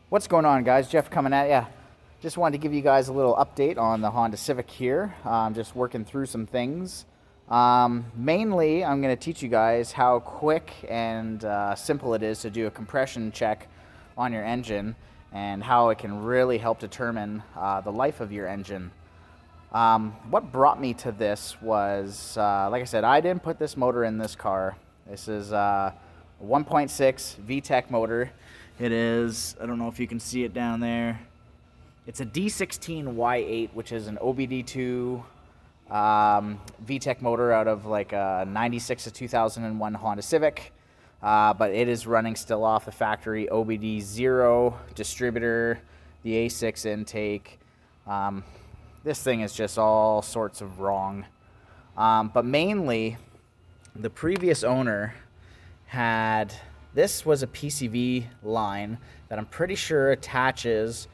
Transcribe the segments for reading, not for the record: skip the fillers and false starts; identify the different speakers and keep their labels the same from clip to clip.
Speaker 1: What's going on, guys? Jeff coming at ya. Just wanted to give you guys a little update on the Honda Civic here. Just working through some things. Mainly, I'm going to teach you guys how quick and simple it is to do a compression check on your engine and how it can really help determine the life of your engine. What brought me to this was, like I said, I didn't put this motor in this car. This is a 1.6 VTEC motor. It is, I don't know if you can see it down there. It's a D16Y8, which is an OBD2 VTEC motor out of like a 96 to 2001 Honda Civic. But it is running still off the factory OBD0 distributor, the A6 intake. This thing is just all sorts of wrong. But mainly, the previous owner had, this was a PCV line that I'm pretty sure attaches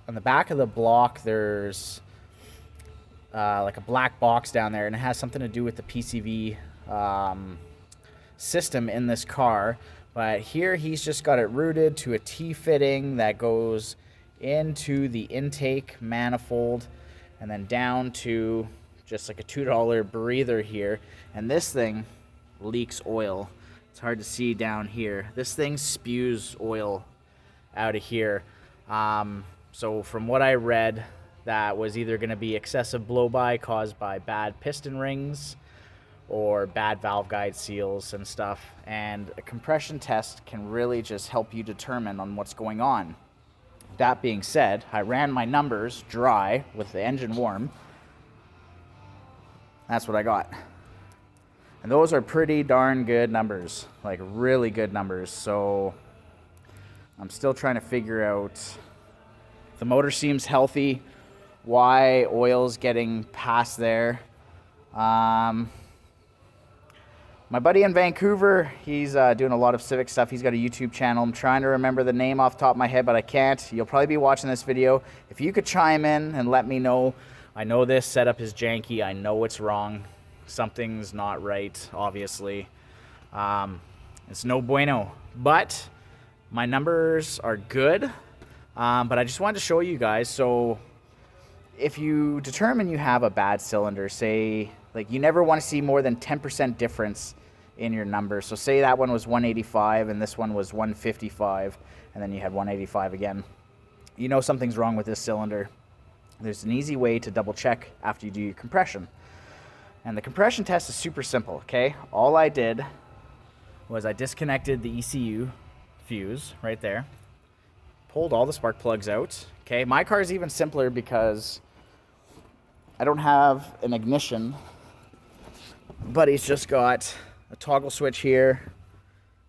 Speaker 1: on the back of the block. There's like a black box down there, and it has something to do with the PCV system in this car. But here he's just got it routed to a T-fitting that goes into the intake manifold and then down to just like a $2 breather here. And this thing leaks oil. It's hard to see down here. This thing spews oil out of here. So from what I read, that was either going to be excessive blow-by caused by bad piston rings or bad valve guide seals and stuff. And a compression test can really just help you determine on what's going on. That being said, I ran my numbers dry with the engine warm. That's what I got. And those are pretty darn good numbers, like really good numbers. So I'm still trying to figure out, the motor seems healthy, why oil's getting past there. My buddy in Vancouver, he's doing a lot of Civic stuff. He's got a YouTube channel. I'm trying to remember the name off the top of my head, but I can't. You'll probably be watching this video. If you could chime in and let me know. I know this setup is janky. I know it's wrong. Something's not right, obviously. It's no bueno. But my numbers are good. But I just wanted to show you guys. So if you determine you have a bad cylinder, say, like, you never want to see more than 10% difference in your number. So say that one was 185 and this one was 155, and then you had 185 again. You know something's wrong with this cylinder. There's an easy way to double check after you do your compression. And the compression test is super simple, okay? All I did was I disconnected the ECU fuse right there, pulled all the spark plugs out, okay? My car is even simpler because I don't have an ignition, but he's just got a toggle switch here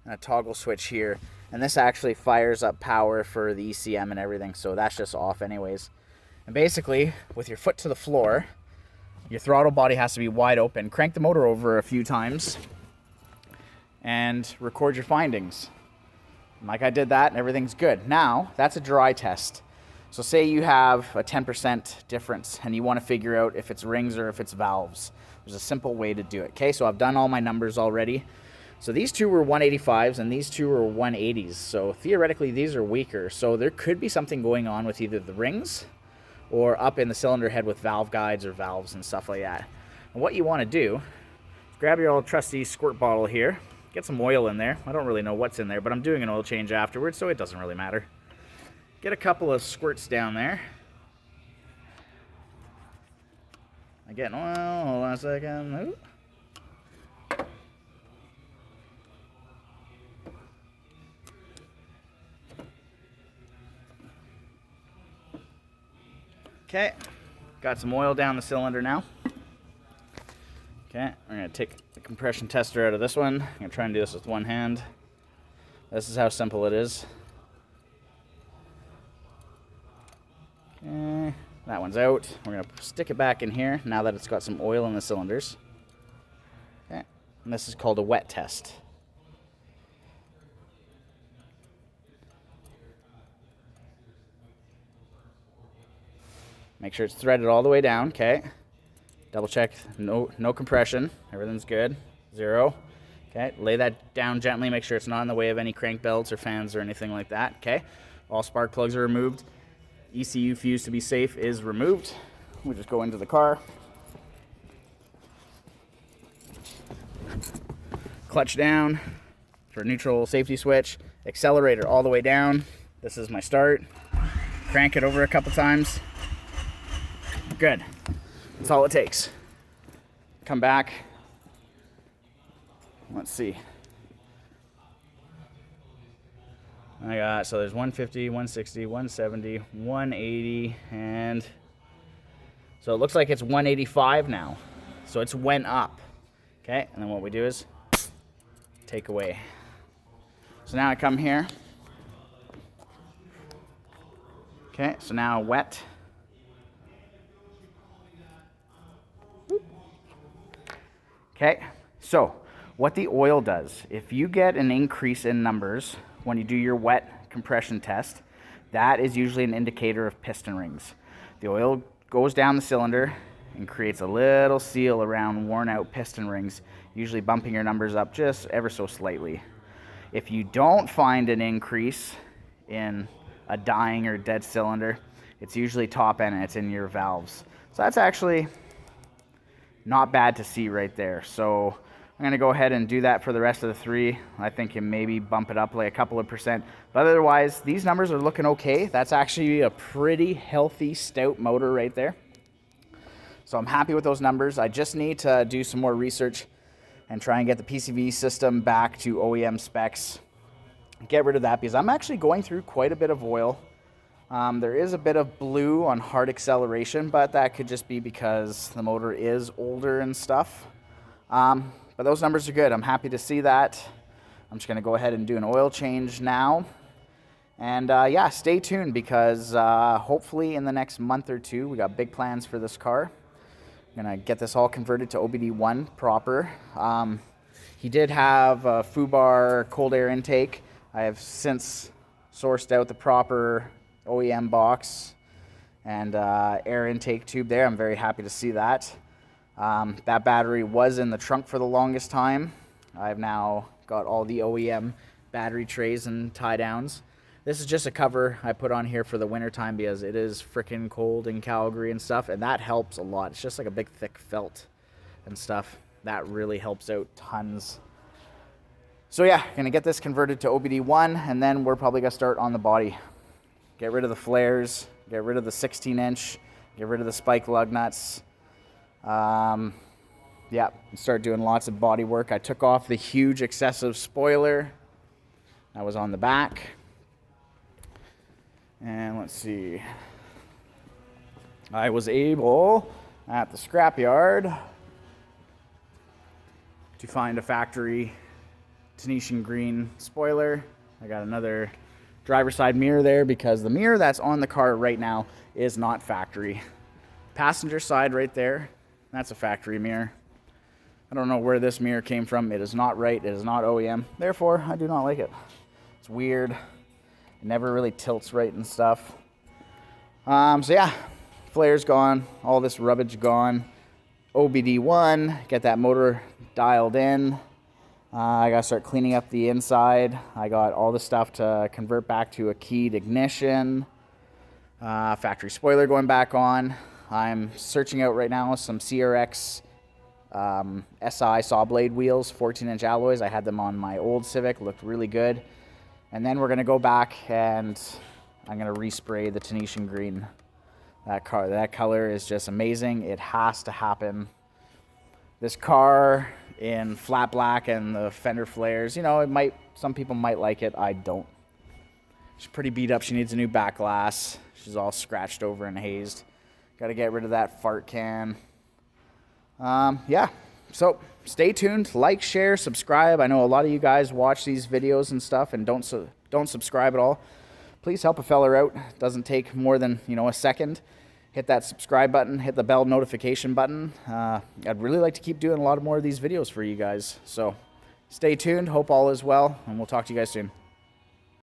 Speaker 1: and a toggle switch here. And this actually fires up power for the ECM and everything, so that's just off anyways. And basically, with your foot to the floor, your throttle body has to be wide open. Crank the motor over a few times and record your findings. And like I did that, and everything's good. Now, that's a dry test. So say you have a 10% difference and you want to figure out if it's rings or if it's valves. There's a simple way to do it. Okay, so I've done all my numbers already. So these two were 185s and these two were 180s. So theoretically, these are weaker. So there could be something going on with either the rings or up in the cylinder head with valve guides or valves and stuff like that. And what you want to do is grab your old trusty squirt bottle here, get some oil in there. I don't really know what's in there, but I'm doing an oil change afterwards, so it doesn't really matter. Get a couple of squirts down there. I get oil, hold on a second. Ooh. Okay, got some oil down the cylinder now. Okay, we're gonna take the compression tester out of this one. I'm gonna try and do this with one hand. This is how simple it is. Okay, that one's out. We're gonna stick it back in here now that it's got some oil in the cylinders. Okay, and this is called a wet test. Make sure it's threaded all the way down, okay? Double check, no compression, everything's good, 0. Okay, lay that down gently, make sure it's not in the way of any crank belts or fans or anything like that, okay? All spark plugs are removed. ECU fuse, to be safe, is removed. We just go into the car. Clutch down for neutral safety switch. Accelerator all the way down. This is my start. Crank it over a couple times. Good. That's all it takes. Come back. Let's see. So there's 150, 160, 170, 180, and so it looks like it's 185 now. So it's went up. Okay, and then what we do is take away. So now I come here. Okay, so now wet. Okay, so what the oil does, if you get an increase in numbers when you do your wet compression test, that is usually an indicator of piston rings. The oil goes down the cylinder and creates a little seal around worn out piston rings, usually bumping your numbers up just ever so slightly. If you don't find an increase in a dying or dead cylinder, it's usually top end and it's in your valves. So that's actually not bad to see right there. So I'm going to go ahead and do that for the rest of the three. I think you maybe bump it up like a couple of percent. But otherwise, these numbers are looking okay. That's actually a pretty healthy, stout motor right there. So I'm happy with those numbers. I just need to do some more research and try and get the PCV system back to OEM specs. Get rid of that because I'm actually going through quite a bit of oil. There is a bit of blue on hard acceleration, but that could just be because the motor is older and stuff. But those numbers are good. I'm happy to see that. I'm just going to go ahead and do an oil change now. And yeah, stay tuned because hopefully in the next month or two, we got big plans for this car. I'm going to get this all converted to OBD1 proper. He did have a FUBAR cold air intake. I have since sourced out the proper OEM box and air intake tube there. I'm very happy to see that. That battery was in the trunk for the longest time. I've now got all the OEM battery trays and tie downs. This is just a cover I put on here for the winter time because it is freaking cold in Calgary and stuff, and that helps a lot. It's just like a big thick felt and stuff. That really helps out tons. So yeah, gonna get this converted to OBD1, and then we're probably gonna start on the body. Get rid of the flares, get rid of the 16-inch, get rid of the spike lug nuts. Yeah, start doing lots of body work. I took off the huge excessive spoiler that was on the back. And let's see. I was able at the scrapyard to find a factory Tunisian green spoiler. I got another driver's side mirror there because the mirror that's on the car right now is not factory. Passenger side right there, that's a factory mirror. I don't know where this mirror came from. It is not right. It is not OEM. Therefore, I do not like it. It's weird. It never really tilts right and stuff. So yeah, flare's gone. All this rubbish gone. OBD1, get that motor dialed in. I gotta start cleaning up the inside. I got all the stuff to convert back to a keyed ignition. Factory spoiler going back on. I'm searching out right now some CRX SI saw blade wheels, 14-inch alloys. I had them on my old Civic, looked really good. And then we're gonna go back and I'm gonna respray the Tunisian green. That color is just amazing. It has to happen. This car in flat black and the fender flares, you know, some people might like it. I don't. She's pretty beat up. She needs a new back glass. She's all scratched over and hazed. Got to get rid of that fart can. Yeah, so stay tuned. Like, share, subscribe. I know a lot of you guys watch these videos and stuff and don't subscribe at all. Please help a fella out. It doesn't take more than, a second. Hit that subscribe button, hit the bell notification button. I'd really like to keep doing a lot more of these videos for you guys. So stay tuned. Hope all is well, and we'll talk to you guys soon.